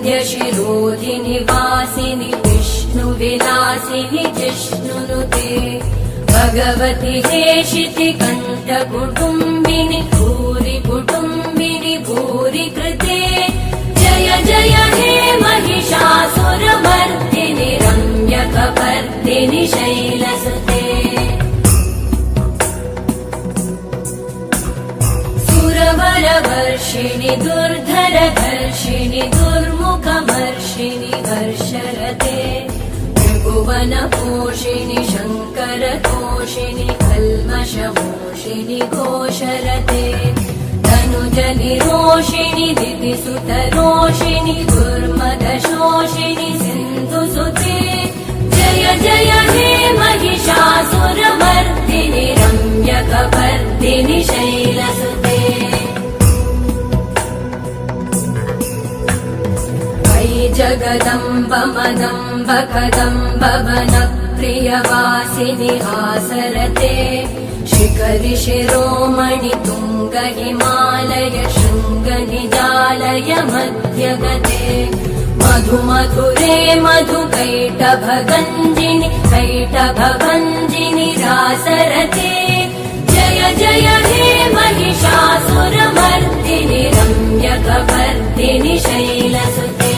श्रीवरविन्द्यशिरोधिनि वासिनि विष्णुविलासिनि जिष्णुनुते भगवति हेशिति कण्ठकुटुम्बिनि भूरि कुटुम्बिनि भूरि कृते जय जय हे महिषासुरमर्दिनि रम्यकपर्दिनि शैलसुते सुरवरवर्षिणि दुर्धरधर्षिणि दुर्मुखमर्षिणि हर्षरते त्रिभुवनपोषिणि शङ्करतोषिणि कल्मषमोषिणि घोषरते धनुजनिरोषिणि दितिसुतरोषिणि दुर्मदशोषिणि सिन्धुसुते जय जय हे महिषासुरमर्दिनि रम्यकपर्दिनि शैलसुते जगदम्ब मदम्ब कदम्ब वनप्रियवासिनि हासरते शिखरि शिरोमणि तुङ्ग हिमालय शृङ्ग निजालय मध्यगते मधु मधुरे मधु कैटभगञ्जिनि कैटभभञ्जिनि रासरते जय जय हे महिषासुरमर्दिनि रम्यकपर्दिनि शैलसुते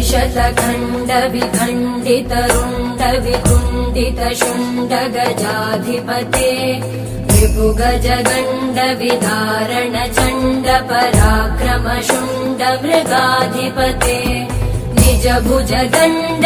शतखण्ड विखण्डित रुण्ड वितुण्डित शुण्ड गजाधिपते रिपुगज गण्ड विदारण चण्ड पराक्रम शुण्ड मृगाधिपते निज भुज दण्ड